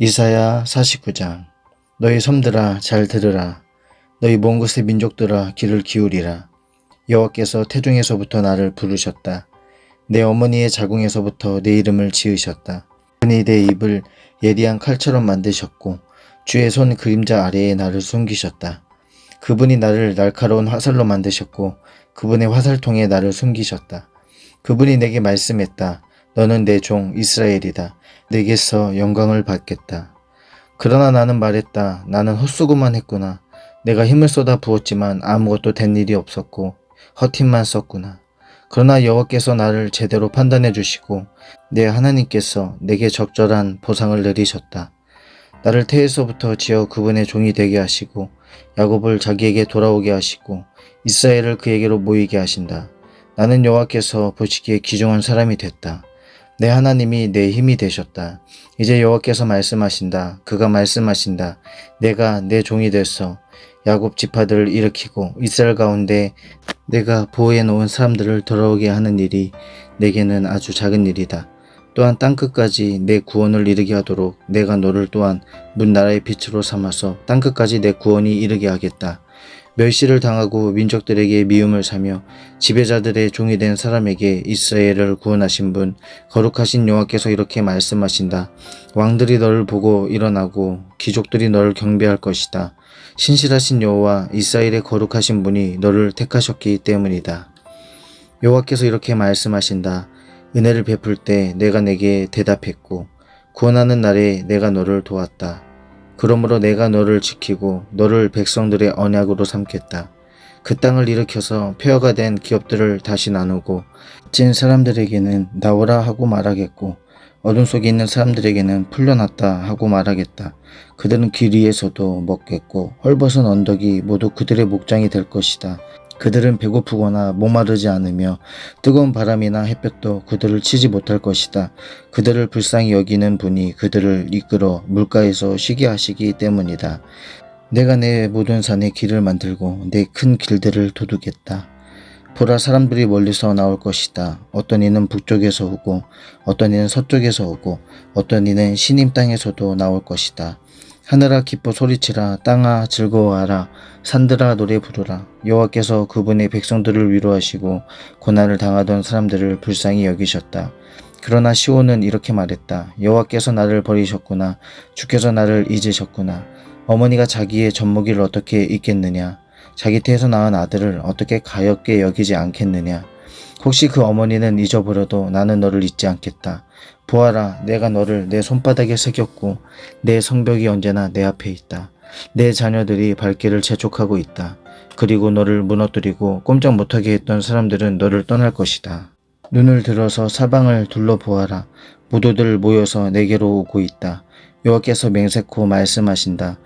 이사야 49장. 너희 섬들아 잘 들으라. 너희 먼 곳의 민족들아 귀를 기울이라. 여호와께서 태중에서부터 나를 부르셨다. 내 어머니의 자궁에서부터 내 이름을 지으셨다. 그분이 내 입을 예리한 칼처럼 만드셨고 주의 손 그림자 아래에 나를 숨기셨다. 그분이 나를 날카로운 화살로 만드셨고 그분의 화살통에 나를 숨기셨다. 그분이 내게 말씀했다. 너는 내 종 이스라엘이다. 내게서 영광을 받겠다. 그러나 나는 말했다. 나는 헛수고만 했구나. 내가 힘을 쏟아 부었지만 아무것도 된 일이 없었고 헛힘만 썼구나. 그러나 여호와께서 나를 제대로 판단해 주시고 내 하나님께서 내게 적절한 보상을 내리셨다. 나를 태에서부터 지어 그분의 종이 되게 하시고 야곱을 자기에게 돌아오게 하시고 이스라엘을 그에게로 모이게 하신다. 나는 여호와께서 보시기에 귀중한 사람이 됐다. 내 하나님이 내 힘이 되셨다. 이제 여호와께서 말씀하신다. 그가 말씀하신다. 내가 내 종이 됐어. 야곱 지파들을 일으키고 이스라엘 가운데 내가 보호해 놓은 사람들을 돌아오게 하는 일이 내게는 아주 작은 일이다. 또한 땅끝까지 내 구원을 이르게 하도록 내가 너를 또한 문나라의 빛으로 삼아서 땅끝까지 내 구원이 이르게 하겠다. 멸시를 당하고 민족들에게 미움을 사며 지배자들의 종이 된 사람에게 이스라엘을 구원하신 분 거룩하신 여호와께서 이렇게 말씀하신다. 왕들이 너를 보고 일어나고 귀족들이 너를 경배할 것이다. 신실하신 여호와 이스라엘의 거룩하신 분이 너를 택하셨기 때문이다. 여호와께서 이렇게 말씀하신다. 은혜를 베풀 때 내가 내게 대답했고 구원하는 날에 내가 너를 도왔다. 그러므로 내가 너를 지키고 너를 백성들의 언약으로 삼겠다. 그 땅을 일으켜서 폐허가 된 기업들을 다시 나누고 찐 사람들에게는 나오라 하고 말하겠고 어둠 속에 있는 사람들에게는 풀려났다 하고 말하겠다. 그들은 길 위에서도 먹겠고 헐벗은 언덕이 모두 그들의 목장이 될 것이다. 그들은 배고프거나 목마르지 않으며 뜨거운 바람이나 햇볕도 그들을 치지 못할 것이다. 그들을 불쌍히 여기는 분이 그들을 이끌어 물가에서 쉬게 하시기 때문이다. 내가 내 모든 산에 길을 만들고 내 큰 길들을 도두겠다. 보라, 사람들이 멀리서 나올 것이다. 어떤 이는 북쪽에서 오고 어떤 이는 서쪽에서 오고 어떤 이는 시님 땅에서도 나올 것이다. 하늘아 기뻐 소리치라. 땅아 즐거워하라. 산들아 노래 부르라. 여호와께서 그분의 백성들을 위로하시고 고난을 당하던 사람들을 불쌍히 여기셨다. 그러나 시온은 이렇게 말했다. 여호와께서 나를 버리셨구나. 주께서 나를 잊으셨구나. 어머니가 자기의 젖먹이를 어떻게 잊겠느냐. 자기 태에서 낳은 아들을 어떻게 가엾게 여기지 않겠느냐. 혹시 그 어머니는 잊어버려도 나는 너를 잊지 않겠다. 보아라, 내가 너를 내 손바닥에 새겼고 내 성벽이 언제나 내 앞에 있다. 내 자녀들이 발길을 재촉하고 있다. 그리고 너를 무너뜨리고 꼼짝 못하게 했던 사람들은 너를 떠날 것이다. 눈을 들어서 사방을 둘러보아라. 모두들 모여서 내게로 오고 있다. 여호와께서 맹세코 말씀하신다.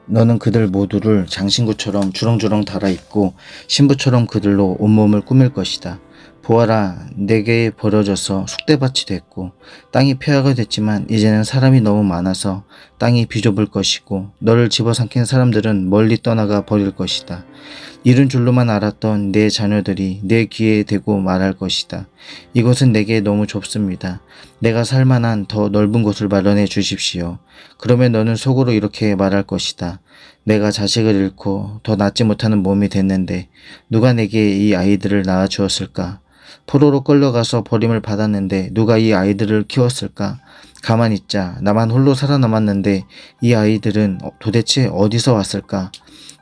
너는 그들 모두를 장신구처럼 주렁주렁 달아입고 신부처럼 그들로 온몸을 꾸밀 것이다. 보아라, 내게 버려져서 쑥대밭이 됐고 땅이 폐허가 됐지만 이제는 사람이 너무 많아서 땅이 비좁을 것이고 너를 집어삼킨 사람들은 멀리 떠나가 버릴 것이다. 이른 줄로만 알았던 내 자녀들이 내 귀에 대고 말할 것이다. 이곳은 내게 너무 좁습니다. 내가 살만한 더 넓은 곳을 마련해 주십시오. 그러면 너는 속으로 이렇게 말할 것이다. 내가 자식을 잃고 더 낳지 못하는 몸이 됐는데 누가 내게 이 아이들을 낳아 주었을까? 포로로 끌려가서 버림을 받았는데 누가 이 아이들을 키웠을까? 가만히 있자. 나만 홀로 살아남았는데 이 아이들은 도대체 어디서 왔을까?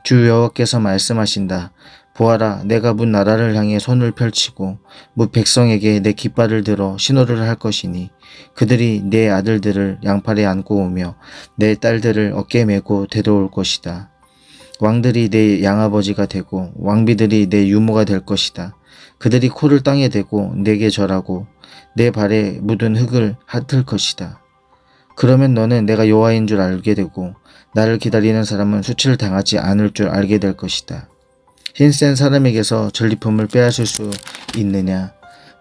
주 여호와께서 말씀하신다. 보아라, 내가 문 나라를 향해 손을 펼치고 문 백성에게 내 깃발을 들어 신호를 할 것이니 그들이 내 아들들을 양팔에 안고 오며 내 딸들을 어깨에 메고 데려올 것이다. 왕들이 내 양아버지가 되고 왕비들이 내 유모가 될 것이다. 그들이 코를 땅에 대고 내게 절하고 내 발에 묻은 흙을 핥을 것이다. 그러면 너는 내가 여호와인 줄 알게 되고 나를 기다리는 사람은 수치를 당하지 않을 줄 알게 될 것이다. 힘센 사람에게서 전리품을 빼앗을 수 있느냐?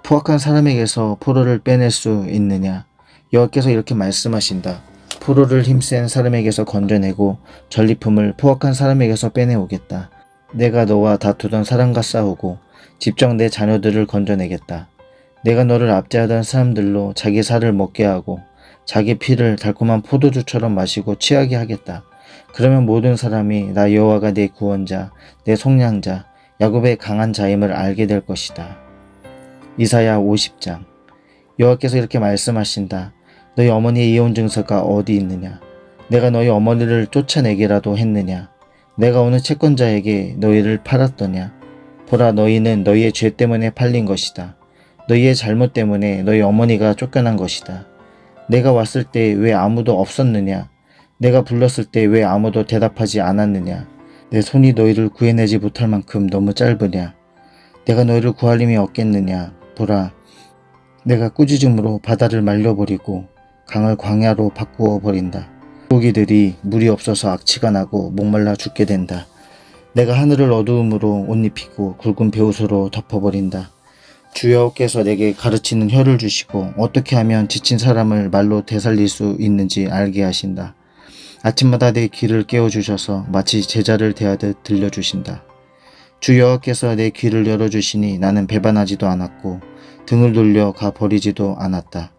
포악한 사람에게서 포로를 빼낼 수 있느냐? 여호와께서 이렇게 말씀하신다. 포로를 힘센 사람에게서 건져내고 전리품을 포악한 사람에게서 빼내오겠다. 내가 너와 다투던 사람과 싸우고 직접 내 자녀들을 건져내겠다. 내가 너를 압제하던 사람들로 자기 살을 먹게 하고 자기 피를 달콤한 포도주처럼 마시고 취하게 하겠다. 그러면 모든 사람이 나 여호와가 내 구원자, 내 속량자, 야곱의 강한 자임을 알게 될 것이다. 이사야 50장. 여호와께서 이렇게 말씀하신다. 너희 어머니의 이혼 증서가 어디 있느냐? 내가 너희 어머니를 쫓아내기라도 했느냐? 내가 어느 채권자에게 너희를 팔았더냐? 보라, 너희는 너희의 죄 때문에 팔린 것이다. 너희의 잘못 때문에 너희 어머니가 쫓겨난 것이다. 내가 왔을 때 왜 아무도 없었느냐? 내가 불렀을 때 왜 아무도 대답하지 않았느냐? 내 손이 너희를 구해내지 못할 만큼 너무 짧으냐? 내가 너희를 구할 힘이 없겠느냐? 보라, 내가 꾸짖음으로 바다를 말려버리고 강을 광야로 바꾸어 버린다. 물고기들이 물이 없어서 악취가 나고 목말라 죽게 된다. 내가 하늘을 어두움으로 옷 입히고 굵은 베옷으로 덮어버린다. 주 여호와께서 내게 가르치는 혀를 주시고 어떻게 하면 지친 사람을 말로 되살릴 수 있는지 알게 하신다. 아침마다 내 귀를 깨워주셔서 마치 제자를 대하듯 들려주신다. 주 여호와께서 내 귀를 열어주시니 나는 배반하지도 않았고 등을 돌려 가 버리지도 않았다.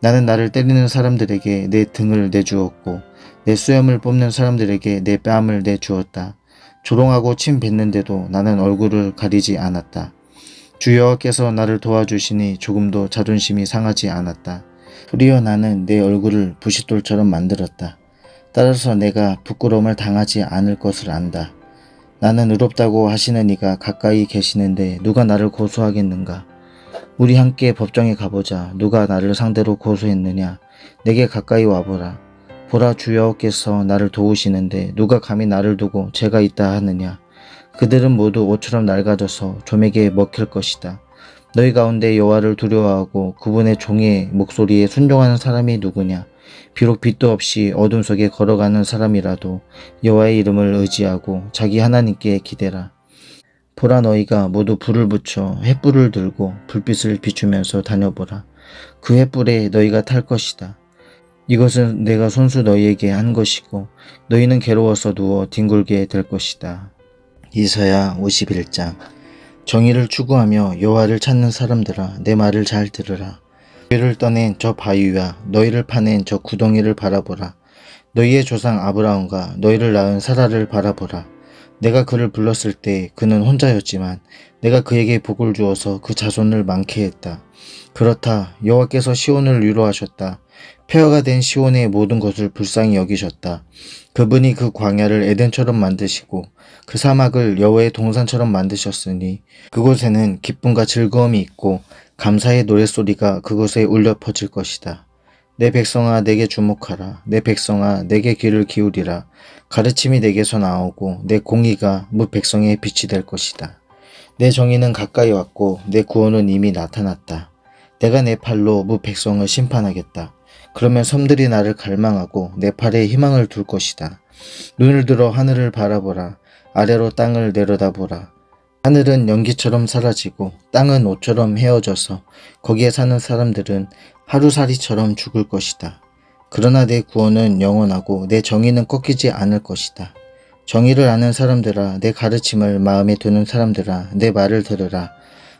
나는 나를 때리는 사람들에게 내 등을 내주었고 내 수염을 뽑는 사람들에게 내 뺨을 내주었다. 조롱하고 침 뱉는데도 나는 얼굴을 가리지 않았다. 주 여호와께서 나를 도와주시니 조금도 자존심이 상하지 않았다. 도리어 나는 내 얼굴을 부싯돌처럼 만들었다. 따라서 내가 부끄러움을 당하지 않을 것을 안다. 나는 의롭다고 하시는 이가 가까이 계시는데 누가 나를 고소하겠는가? 우리 함께 법정에 가보자. 누가 나를 상대로 고소했느냐? 내게 가까이 와보라. 보라, 주 여호와께서 나를 도우시는데 누가 감히 나를 두고 죄가 있다 하느냐? 그들은 모두 옷처럼 낡아져서 좀에게 먹힐 것이다. 너희 가운데 여호와를 두려워하고 그분의 종의 목소리에 순종하는 사람이 누구냐? 비록 빛도 없이 어둠 속에 걸어가는 사람이라도 여호와의 이름을 의지하고 자기 하나님께 기대라. 보라, 너희가 모두 불을 붙여 횃불을 들고 불빛을 비추면서 다녀보라. 그 횃불에 너희가 탈 것이다. 이것은 내가 손수 너희에게 한 것이고 너희는 괴로워서 누워 뒹굴게 될 것이다. 이사야 51장. 정의를 추구하며 여호와를 찾는 사람들아, 내 말을 잘 들으라. 너희를 떠낸 저 바위와 너희를 파낸 저 구덩이를 바라보라. 너희의 조상 아브라함과 너희를 낳은 사라를 바라보라. 내가 그를 불렀을 때 그는 혼자였지만 내가 그에게 복을 주어서 그 자손을 많게 했다. 그렇다. 여호와께서 시온을 위로하셨다. 폐허가 된 시온의 모든 것을 불쌍히 여기셨다. 그분이 그 광야를 에덴처럼 만드시고 그 사막을 여호와의 동산처럼 만드셨으니 그곳에는 기쁨과 즐거움이 있고 감사의 노랫소리가 그곳에 울려 퍼질 것이다. 내 백성아, 내게 주목하라. 내 백성아, 내게 귀를 기울이라. 가르침이 내게서 나오고 내 공의가 뭇 백성의 빛이 될 것이다. 내 정의는 가까이 왔고 내 구원은 이미 나타났다. 내가 내 팔로 뭇 백성을 심판하겠다. 그러면 섬들이 나를 갈망하고 내 팔에 희망을 둘 것이다. 눈을 들어 하늘을 바라보라. 아래로 땅을 내려다보라. 하늘은 연기처럼 사라지고 땅은 옷처럼 헤어져서 거기에 사는 사람들은 하루살이처럼 죽을 것이다. 그러나 내 구원은 영원하고 내 정의는 꺾이지 않을 것이다. 정의를 아는 사람들아, 내 가르침을 마음에 두는 사람들아, 내 말을 들으라.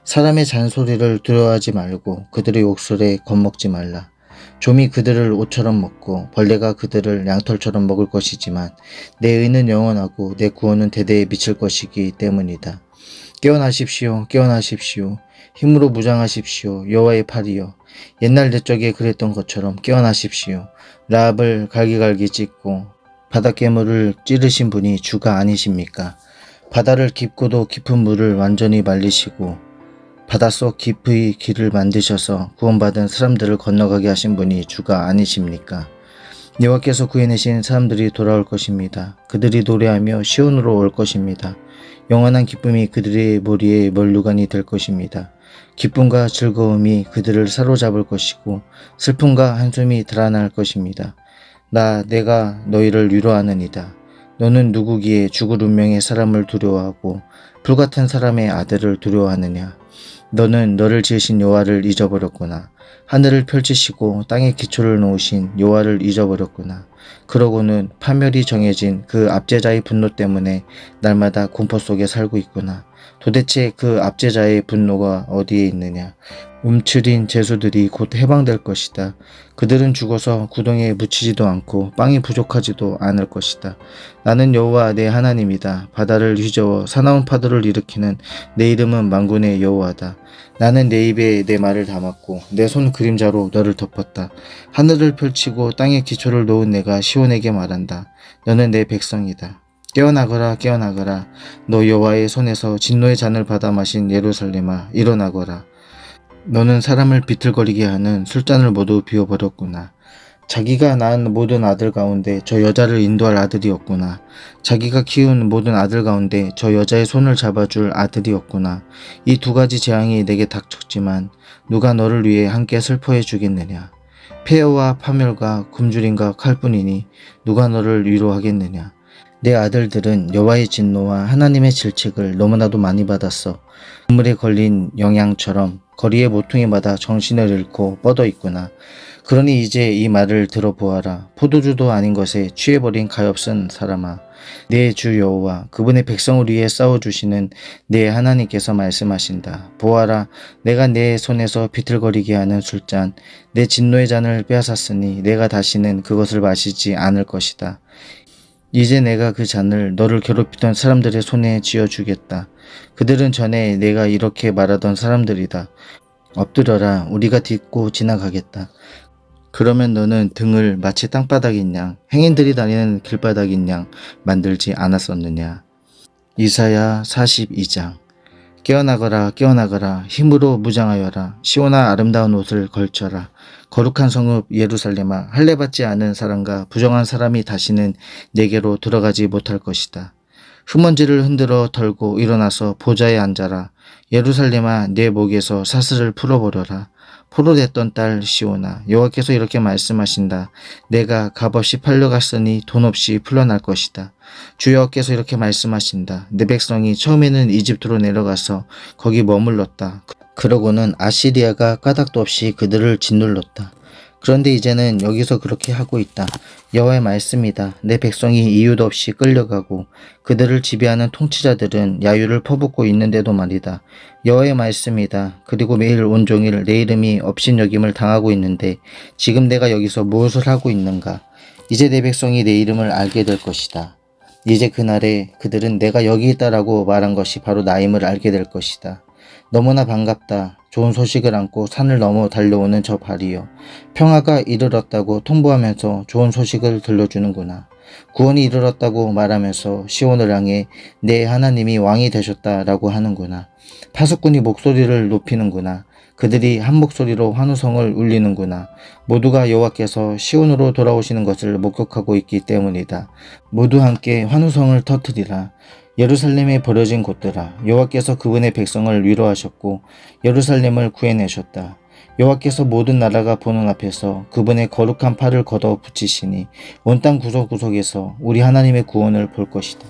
사람의 잔소리를 두려워하지 말고 그들의 욕설에 겁먹지 말라. 좀이 그들을 옷처럼 먹고 벌레가 그들을 양털처럼 먹을 것이지만 내 의는 영원하고 내 구원은 대대에 미칠 것이기 때문이다. 깨어나십시오. 깨어나십시오. 힘으로 무장하십시오. 여호와의 팔이여. 옛날 옛적에 그랬던 것처럼 깨어나십시오. 라합을 갈기갈기 찢고 바닷괴물을 찌르신 분이 주가 아니십니까? 바다를 깊고도 깊은 물을 완전히 말리시고 바닷속 깊이 길을 만드셔서 구원받은 사람들을 건너가게 하신 분이 주가 아니십니까? 여호와께서 구해내신 사람들이 돌아올 것입니다. 그들이 노래하며 시온으로 올 것입니다. 영원한 기쁨이 그들의 머리에 면류관이 될 것입니다. 기쁨과 즐거움이 그들을 사로잡을 것이고 슬픔과 한숨이 드러날 것입니다. 내가 너희를 위로하느니다. 너는 누구기에 죽을 운명의 사람을 두려워하고 불같은 사람의 아들을 두려워하느냐. 너는 너를 지으신 여호와를 잊어버렸구나. 하늘을 펼치시고 땅에 기초를 놓으신 여호와를 잊어버렸구나. 그러고는 파멸이 정해진 그 압제자의 분노 때문에 날마다 공포 속에 살고 있구나. 도대체 그 압제자의 분노가 어디에 있느냐. 움츠린 죄수들이 곧 해방될 것이다. 그들은 죽어서 구덩이에 묻히지도 않고 빵이 부족하지도 않을 것이다. 나는 여호와 내 하나님이다. 바다를 휘저어 사나운 파도를 일으키는 내 이름은 만군의 여호와다. 나는 내 입에 내 말을 담았고 내 손 그림자로 너를 덮었다. 하늘을 펼치고 땅에 기초를 놓은 내가 시온에게 말한다. 너는 내 백성이다. 깨어나거라 깨어나거라. 너 여호와의 손에서 진노의 잔을 받아 마신 예루살렘아 일어나거라. 너는 사람을 비틀거리게 하는 술잔을 모두 비워버렸구나. 자기가 낳은 모든 아들 가운데 저 여자를 인도할 아들이 없구나. 자기가 키운 모든 아들 가운데 저 여자의 손을 잡아줄 아들이 없구나. 이 두 가지 재앙이 내게 닥쳤지만 누가 너를 위해 함께 슬퍼해 주겠느냐. 폐허와 파멸과 굶주림과 칼뿐이니 누가 너를 위로하겠느냐. 내 아들들은 여호와의 진노와 하나님의 질책을 너무나도 많이 받았어. 눈물에 걸린 영양처럼 거리에 모퉁이 마다 정신을 잃고 뻗어 있구나. 그러니 이제 이 말을 들어보아라. 포도주도 아닌 것에 취해버린 가엾은 사람아. 내 주 여호와 그분의 백성을 위해 싸워주시는 내 하나님께서 말씀하신다. 보아라, 내가 내 손에서 비틀거리게 하는 술잔, 내 진노의 잔을 빼앗았으니 내가 다시는 그것을 마시지 않을 것이다. 이제 내가 그 잔을 너를 괴롭히던 사람들의 손에 쥐어주겠다. 그들은 전에 내가 이렇게 말하던 사람들이다. 엎드려라, 우리가 딛고 지나가겠다. 그러면 너는 등을 마치 땅바닥인 양, 행인들이 다니는 길바닥인 양 만들지 않았었느냐. 이사야 42장. 깨어나거라 깨어나거라, 힘으로 무장하여라. 시온아, 아름다운 옷을 걸쳐라. 거룩한 성읍 예루살렘아, 할례받지 않은 사람과 부정한 사람이 다시는 내게로 들어가지 못할 것이다. 흙먼지를 흔들어 털고 일어나서 보좌에 앉아라. 예루살렘아, 내 목에서 사슬을 풀어버려라. 포로됐던 딸 시온아, 여호와께서 이렇게 말씀하신다. 내가 값없이 팔려갔으니 돈 없이 풀려날 것이다. 주 여호와께서 이렇게 말씀하신다. 내 백성이 처음에는 이집트로 내려가서 거기 머물렀다. 그러고는 아시리아가 까닭도 없이 그들을 짓눌렀다. 그런데 이제는 여기서 그렇게 하고 있다. 여호와의 말씀이다. 내 백성이 이유도 없이 끌려가고 그들을 지배하는 통치자들은 야유를 퍼붓고 있는데도 말이다. 여호와의 말씀이다. 그리고 매일 온종일 내 이름이 업신여김을 당하고 있는데 지금 내가 여기서 무엇을 하고 있는가? 이제 내 백성이 내 이름을 알게 될 것이다. 이제 그날에 그들은 내가 여기 있다라고 말한 것이 바로 나임을 알게 될 것이다. 너무나 반갑다. 좋은 소식을 안고 산을 넘어 달려오는 저 발이여. 평화가 이르렀다고 통보하면서 좋은 소식을 들려주는구나. 구원이 이르렀다고 말하면서 시온을 향해 내 하나님이 왕이 되셨다라고 하는구나. 파수꾼이 목소리를 높이는구나. 그들이 한 목소리로 환호성을 울리는구나. 모두가 여호와께서 시온으로 돌아오시는 것을 목격하고 있기 때문이다. 모두 함께 환호성을 터뜨리라. 예루살렘에 버려진 곳들아, 여호와께서 그분의 백성을 위로하셨고 예루살렘을 구해내셨다. 여호와께서 모든 나라가 보는 앞에서 그분의 거룩한 팔을 걷어 붙이시니 온 땅 구석구석에서 우리 하나님의 구원을 볼 것이다.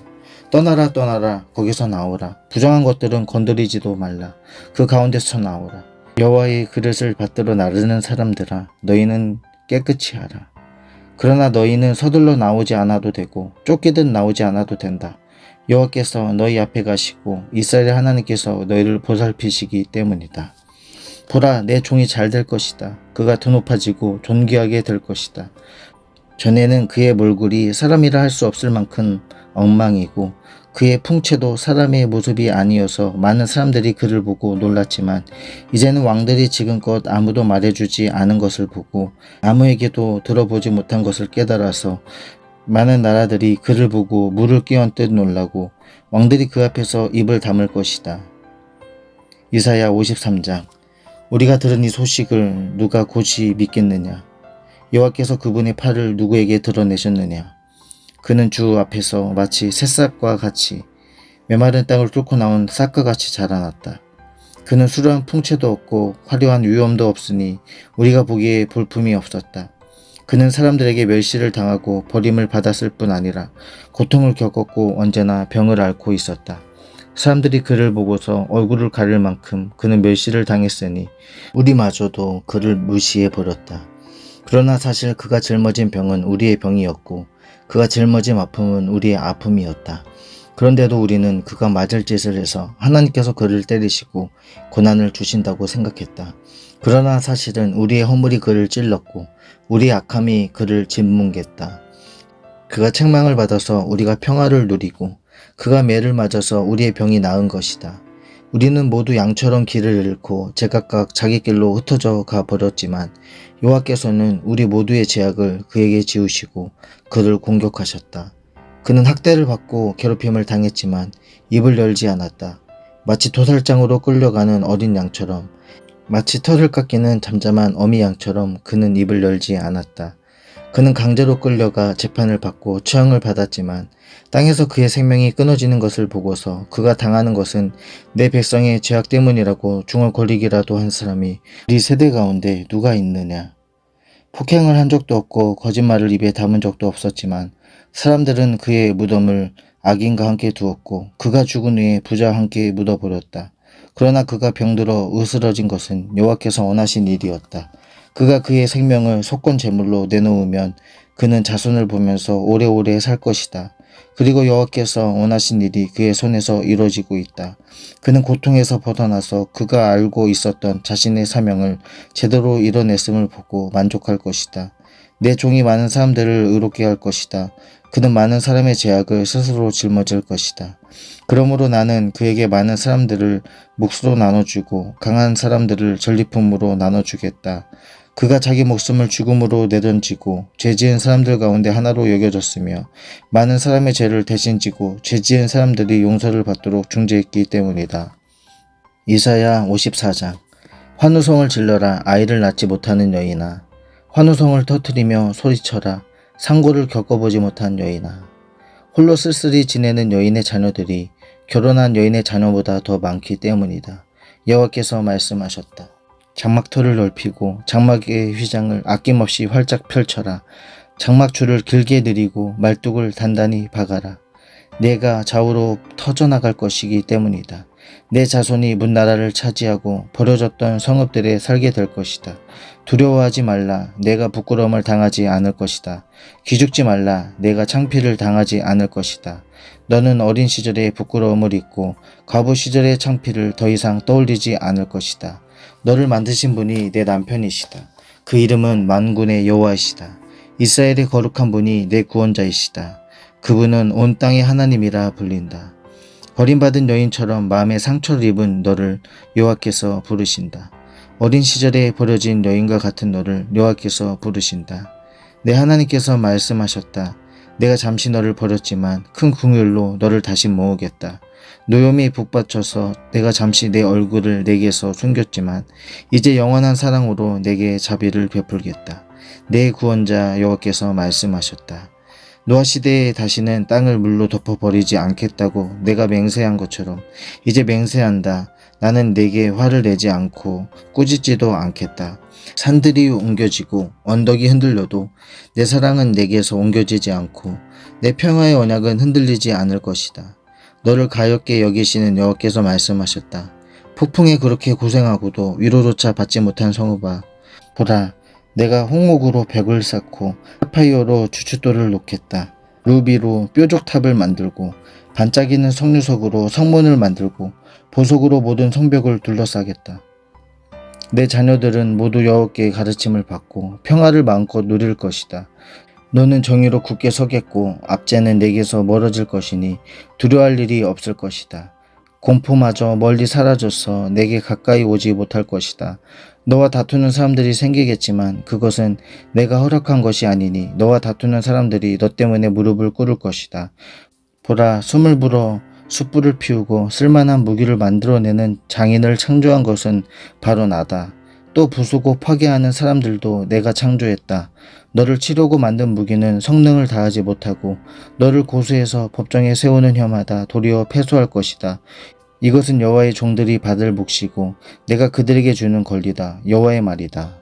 떠나라 떠나라, 거기서 나오라. 부정한 것들은 건드리지도 말라. 그 가운데서 나오라. 여호와의 그릇을 받들어 나르는 사람들아, 너희는 깨끗이 하라. 그러나 너희는 서둘러 나오지 않아도 되고 쫓기듯 나오지 않아도 된다. 여호와께서 너희 앞에 가시고 이스라엘 하나님께서 너희를 보살피시기 때문이다. 보라, 내 종이 잘 될 것이다. 그가 더 높아지고 존귀하게 될 것이다. 전에는 그의 몰골이 사람이라 할 수 없을 만큼 엉망이고 그의 풍채도 사람의 모습이 아니어서 많은 사람들이 그를 보고 놀랐지만 이제는 왕들이 지금껏 아무도 말해주지 않은 것을 보고 아무에게도 들어보지 못한 것을 깨달아서 많은 나라들이 그를 보고 물을 끼얹듯 놀라고 왕들이 그 앞에서 입을 다물 것이다. 이사야 53장. 우리가 들은 이 소식을 누가 곧이 믿겠느냐? 여호와께서 그분의 팔을 누구에게 드러내셨느냐? 그는 주 앞에서 마치 새싹과 같이 메마른 땅을 뚫고 나온 싹과 같이 자라났다. 그는 수려한 풍채도 없고 화려한 위엄도 없으니 우리가 보기에 볼품이 없었다. 그는 사람들에게 멸시를 당하고 버림을 받았을 뿐 아니라 고통을 겪었고 언제나 병을 앓고 있었다. 사람들이 그를 보고서 얼굴을 가릴 만큼 그는 멸시를 당했으니 우리마저도 그를 무시해 버렸다. 그러나 사실 그가 짊어진 병은 우리의 병이었고 그가 짊어진 아픔은 우리의 아픔이었다. 그런데도 우리는 그가 맞을 짓을 해서 하나님께서 그를 때리시고 고난을 주신다고 생각했다. 그러나 사실은 우리의 허물이 그를 찔렀고 우리의 악함이 그를 짓뭉갰다. 그가 책망을 받아서 우리가 평화를 누리고 그가 매를 맞아서 우리의 병이 나은 것이다. 우리는 모두 양처럼 길을 잃고 제각각 자기 길로 흩어져 가 버렸지만 여호와께서는 우리 모두의 죄악을 그에게 지우시고 그를 공격하셨다. 그는 학대를 받고 괴롭힘을 당했지만 입을 열지 않았다. 마치 도살장으로 끌려가는 어린 양처럼, 마치 털을 깎이는 잠잠한 어미 양처럼 그는 입을 열지 않았다. 그는 강제로 끌려가 재판을 받고 처형을 받았지만 땅에서 그의 생명이 끊어지는 것을 보고서 그가 당하는 것은 내 백성의 죄악 때문이라고 중얼거리기라도 한 사람이 우리 세대 가운데 누가 있느냐. 폭행을 한 적도 없고 거짓말을 입에 담은 적도 없었지만 사람들은 그의 무덤을 악인과 함께 두었고 그가 죽은 후에 부자와 함께 묻어버렸다. 그러나 그가 병들어 으스러진 것은 여호와께서 원하신 일이었다. 그가 그의 생명을 속건 제물로 내놓으면 그는 자손을 보면서 오래오래 살 것이다. 그리고 여호와께서 원하신 일이 그의 손에서 이루어지고 있다. 그는 고통에서 벗어나서 그가 알고 있었던 자신의 사명을 제대로 이뤄냈음을 보고 만족할 것이다. 내 종이 많은 사람들을 의롭게 할 것이다. 그는 많은 사람의 죄악을 스스로 짊어질 것이다. 그러므로 나는 그에게 많은 사람들을 몫으로 나눠주고 강한 사람들을 전리품으로 나눠주겠다. 그가 자기 목숨을 죽음으로 내던지고 죄지은 사람들 가운데 하나로 여겨졌으며 많은 사람의 죄를 대신 지고 죄지은 사람들이 용서를 받도록 중재했기 때문이다. 이사야 54장. 환호성을 질러라 아이를 낳지 못하는 여인아. 환호성을 터뜨리며 소리쳐라 상고를 겪어보지 못한 여인아. 홀로 쓸쓸히 지내는 여인의 자녀들이 결혼한 여인의 자녀보다 더 많기 때문이다. 여호와께서 말씀하셨다. 장막터를 넓히고 장막의 휘장을 아낌없이 활짝 펼쳐라. 장막줄을 길게 늘이고 말뚝을 단단히 박아라. 내가 좌우로 터져나갈 것이기 때문이다. 내 자손이 문나라를 차지하고 버려졌던 성읍들에 살게 될 것이다. 두려워하지 말라. 내가 부끄러움을 당하지 않을 것이다. 기죽지 말라. 내가 창피를 당하지 않을 것이다. 너는 어린 시절의 부끄러움을 잊고 과부 시절의 창피를 더 이상 떠올리지 않을 것이다. 너를 만드신 분이 내 남편이시다. 그 이름은 만군의 여호와이시다. 이스라엘의 거룩한 분이 내 구원자이시다. 그분은 온 땅의 하나님이라 불린다. 버림받은 여인처럼 마음에 상처를 입은 너를 여호와께서 부르신다. 어린 시절에 버려진 여인과 같은 너를 여호와께서 부르신다. 내 하나님께서 말씀하셨다. 내가 잠시 너를 버렸지만 큰 긍휼로 너를 다시 모으겠다. 노염이 북받쳐서 내가 잠시 내 얼굴을 내게서 숨겼지만 이제 영원한 사랑으로 내게 자비를 베풀겠다. 내 구원자 여호와께서 말씀하셨다. 노아 시대에 다시는 땅을 물로 덮어버리지 않겠다고 내가 맹세한 것처럼 이제 맹세한다. 나는 내게 화를 내지 않고 꾸짖지도 않겠다. 산들이 옮겨지고 언덕이 흔들려도 내 사랑은 내게서 옮겨지지 않고 내 평화의 언약은 흔들리지 않을 것이다. 너를 가엾게 여기시는 여호와께서 말씀하셨다. 폭풍에 그렇게 고생하고도 위로조차 받지 못한 성읍아, 보라, 내가 홍목으로 벽을 쌓고 사파이어로 주춧돌을 놓겠다. 루비로 뾰족탑을 만들고 반짝이는 석류석으로 성문을 만들고 보석으로 모든 성벽을 둘러싸겠다. 내 자녀들은 모두 여호와께 가르침을 받고 평화를 마음껏 누릴 것이다. 너는 정의로 굳게 서겠고 압제는 내게서 멀어질 것이니 두려워할 일이 없을 것이다. 공포마저 멀리 사라져서 내게 가까이 오지 못할 것이다. 너와 다투는 사람들이 생기겠지만 그것은 내가 허락한 것이 아니니 너와 다투는 사람들이 너 때문에 무릎을 꿇을 것이다. 보라, 숨을 불어 숯불을 피우고 쓸만한 무기를 만들어내는 장인을 창조한 것은 바로 나다. 또 부수고 파괴하는 사람들도 내가 창조했다. 너를 치려고 만든 무기는 성능을 다하지 못하고 너를 고소해서 법정에 세우는 혐하다 도리어 패소할 것이다. 이것은 여호와의 종들이 받을 몫이고 내가 그들에게 주는 권리다. 여호와의 말이다.